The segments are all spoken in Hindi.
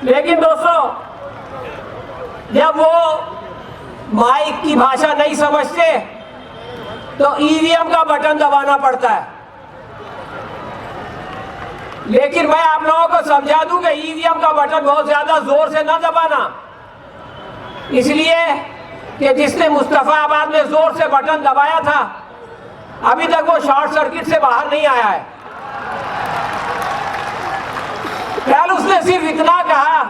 लेकिन दोस्तों, जब वो माइक की भाषा नहीं समझते तो ईवीएम का बटन दबाना पड़ता है। लेकिन मैं आप लोगों को समझा दूं कि ईवीएम का बटन बहुत ज्यादा जोर से न दबाना, इसलिए कि जिसने मुस्तफाबाद में जोर से बटन दबाया था अभी तक वो शॉर्ट सर्किट से बाहर नहीं आया है। कल उसने सिर्फ इतना कहा,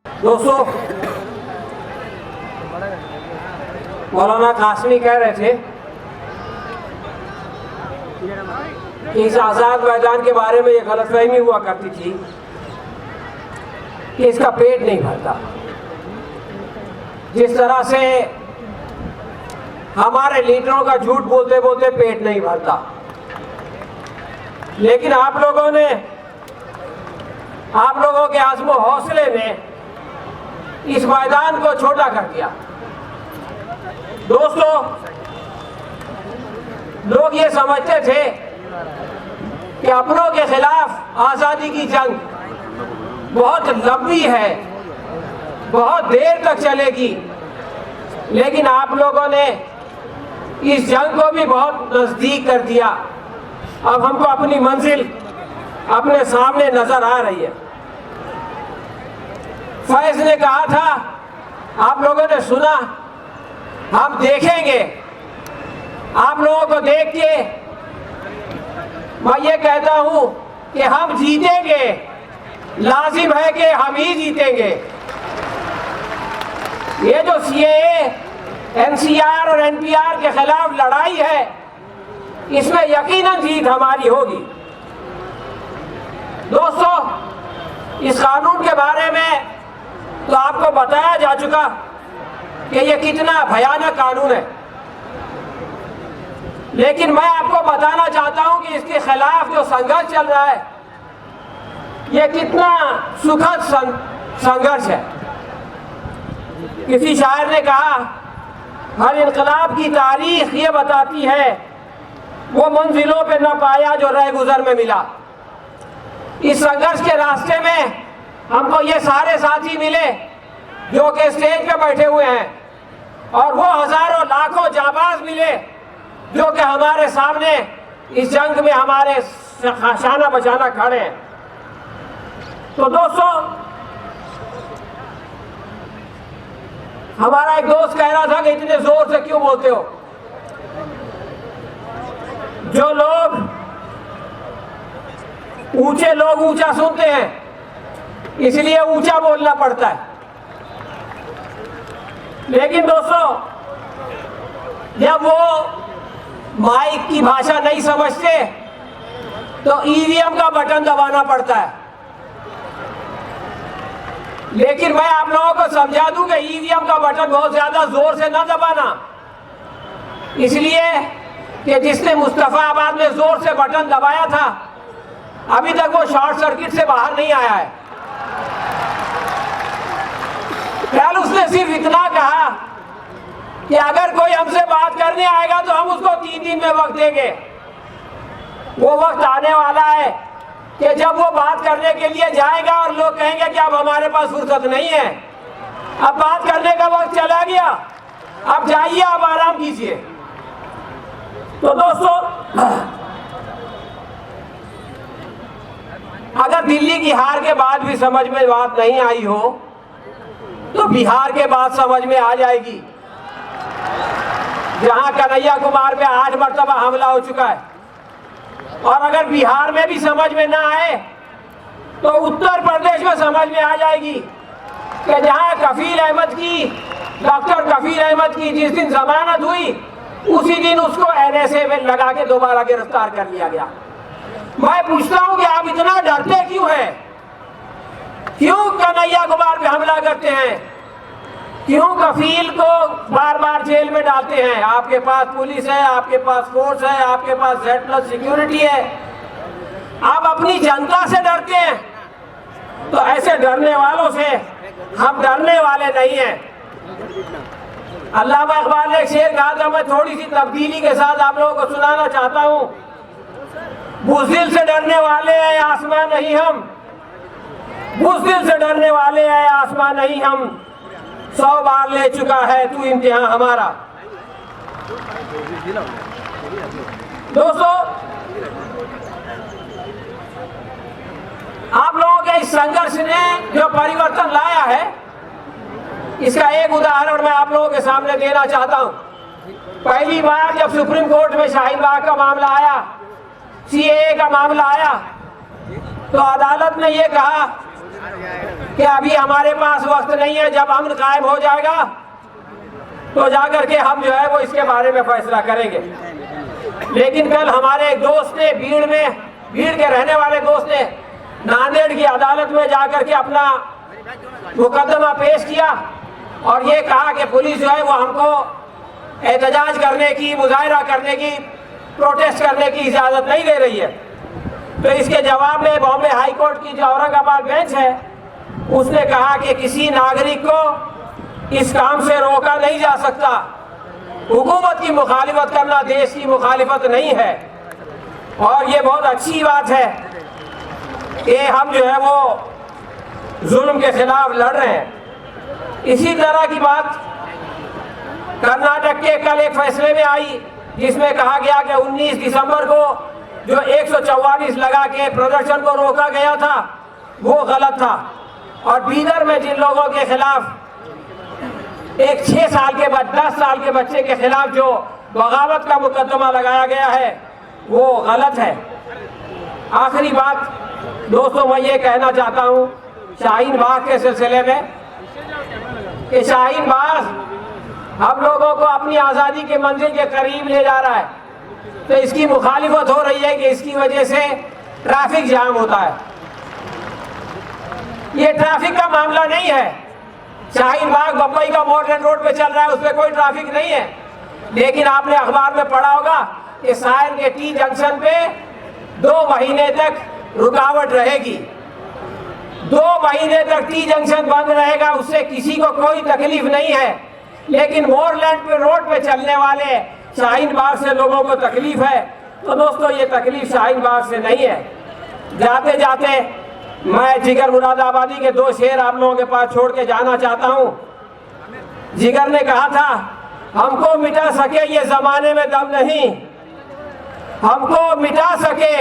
दोस्तों मौलाना कासमी कह रहे थे कि इस आजाद मैदान के बारे में ये गलतफहमी हुआ करती थी कि इसका पेट नहीं भरता। जिस तरह से हमारे लीडरों का झूठ बोलते बोलते पेट नहीं भरता, लेकिन आप लोगों के आज़्म व हौसले ने इस मैदान को छोटा कर दिया। दोस्तों, लोग ये समझते थे कि अपनों के खिलाफ आज़ादी की जंग बहुत लंबी है, बहुत देर तक चलेगी, लेकिन आप लोगों ने इस जंग को भी बहुत नजदीक कर दिया। अब हमको अपनी मंजिल अपने सामने नजर आ रही है। फैज ने कहा था, आप लोगों ने सुना, हम देखेंगे। आप लोगों को देख के मैं ये कहता हूं कि हम जीतेंगे, लाजिम है कि हम ही जीतेंगे। ये जो सीएए, एनसीआर और एनपीआर के खिलाफ लड़ाई है, इसमें यकीनन जीत हमारी होगी। दोस्तों, इस कानून के बारे में तो आपको बताया जा चुका कि ये कितना भयानक कानून है, लेकिन मैं आपको बताना चाहता हूं कि इसके खिलाफ जो संघर्ष चल रहा है ये कितना सुखद संघर्ष है। किसी शायर ने कहा, हर इनकलाब की तारीख ये बताती है वो मंजिलों पे न पाया जो रह गुजर में मिला। इस संघर्ष के रास्ते में हमको ये सारे साथी मिले जो कि स्टेज पे बैठे हुए हैं, और वो हजारों लाखों जाबाज मिले जो कि हमारे सामने इस जंग में हमारे शाना बचाना खड़े हैं। तो दोस्तों, हमारा एक दोस्त कह रहा था कि इतने जोर से क्यों बोलते हो। जो लोग ऊंचा सुनते हैं, इसलिए ऊंचा बोलना पड़ता है। लेकिन दोस्तों, जब वो माइक की भाषा नहीं समझते तो ईवीएम का बटन दबाना पड़ता है। लेकिन मैं आप लोगों को समझा दूं कि ईवीएम का बटन बहुत ज्यादा जोर से न दबाना, इसलिए कि जिसने मुस्तफाबाद में जोर से बटन दबाया था अभी तक वो शॉर्ट सर्किट से बाहर नहीं आया है। कल उसने सिर्फ इतना कहा कि अगर कोई हमसे बात करने आएगा तो हम उसको 3 दिन में वक्त देंगे। वो वक्त आने वाला है कि जब वो बात करने के लिए जाएगा और लोग कहेंगे कि अब हमारे पास फुर्सत नहीं है, अब बात करने का वक्त चला गया, अब जाइए, अब आराम कीजिए। तो दोस्तों, अगर दिल्ली की हार के बाद भी समझ में बात नहीं आई हो तो बिहार के बाद समझ में आ जाएगी, जहां कन्हैया कुमार पे 8 मरतबा हमला हो चुका है। और अगर बिहार में भी समझ में ना आए तो उत्तर प्रदेश में समझ में आ जाएगी कि जहां डॉक्टर कफील अहमद की जिस दिन जमानत हुई उसी दिन उसको एनएसए में लगा के दोबारा गिरफ्तार कर लिया गया। मैं पूछता हूं कि आप इतना डरते क्यों हैं? क्यों कन्हैया कुमार पे हमला करते हैं? क्यों कफील को बार बार जेल में डालते हैं? आपके पास पुलिस है, आपके पास फोर्स है, आपके पास Z+ सिक्योरिटी है, आप अपनी जनता से डरते हैं। तो ऐसे डरने वालों से हम डरने वाले नहीं हैं। अल्लामा इकबाल ने एक शेर कहा था, मैं थोड़ी सी तब्दीली के साथ आप लोगों को सुनाना चाहता हूं। बुज़दिल से डरने वाले हैं आसमान नहीं हम, बुज़दिल से डरने वाले हैं आसमान नहीं हम, 100 बार ले चुका है तू इम्तिहान हमारा। दोस्तों, आप लोगों के इस संघर्ष ने जो परिवर्तन लाया है, इसका एक उदाहरण मैं आप लोगों के सामने देना चाहता हूं। पहली बार जब सुप्रीम कोर्ट में शाहीन बाग का मामला आया, सीएए का मामला आया, तो अदालत ने यह कहा कि अभी हमारे पास वक्त नहीं है, जब अमन कायम हो जाएगा तो जाकर के हम जो है वो इसके बारे में फैसला करेंगे। लेकिन कल हमारे एक दोस्त ने भीड़ के रहने वाले दोस्त ने नांदेड़ की अदालत में जाकर के अपना मुकदमा पेश किया और ये कहा कि पुलिस जो है वो हमको एहतजाज करने की, मुजाहरा करने की, प्रोटेस्ट करने की इजाज़त नहीं दे रही है। तो इसके जवाब में बॉम्बे हाई कोर्ट की जो औरंगाबाद बेंच है, उसने कहा कि किसी नागरिक को इस काम से रोका नहीं जा सकता। हुकूमत की मुखालिफत करना देश की मुखालिफत नहीं है। और ये बहुत अच्छी बात है कि हम जो है वो जुल्म के खिलाफ लड़ रहे हैं। इसी तरह की बात कर्नाटक के कल एक फैसले में आई, जिसमें कहा गया कि 19 दिसंबर को जो 144 लगा के प्रदर्शन को रोका गया था वो गलत था। और बीदर में जिन लोगों के खिलाफ एक 6 साल के बाद 10 साल के बच्चे के खिलाफ जो बगावत का मुकदमा लगाया गया है वो गलत है। आखिरी बात दोस्तों, मैं ये कहना चाहता हूँ शाहीन बाग के सिलसिले में कि शाहीन बाग हम लोगों को अपनी आज़ादी के मंजिल के करीब ले जा रहा है, तो इसकी मुखालिफत हो रही है कि इसकी वजह से ट्रैफिक जाम होता है। ये ट्रैफिक का मामला नहीं है। शाहीन बाग बम्बई का मॉडर्न रोड पे चल रहा है, उसमें कोई ट्रैफिक नहीं है। लेकिन आपने अखबार में पढ़ा होगा कि सायन के टी जंक्शन पे 2 महीने तक रुकावट रहेगी। 2 महीने तक टी जंक्शन बंद रहेगा, उससे किसी को कोई तकलीफ नहीं है। लेकिन मोरलैंड पे रोड पे चलने वाले शाहीन बाग से लोगों को तकलीफ है। तो दोस्तों, ये तकलीफ शाहीन बाग से नहीं है। जाते जाते मैं जिगर मुरादाबादी के 2 शेर आप लोगों के पास छोड़ के जाना चाहता हूँ। जिगर ने कहा था, हमको मिटा सके ये जमाने में दम नहीं, हमको मिटा सके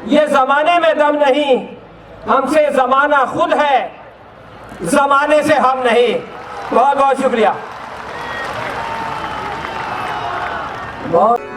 ये जमाने में दम नहीं, हमसे जमाना खुद है, जमाने से हम नहीं। बहुत बहुत शुक्रिया। बहुत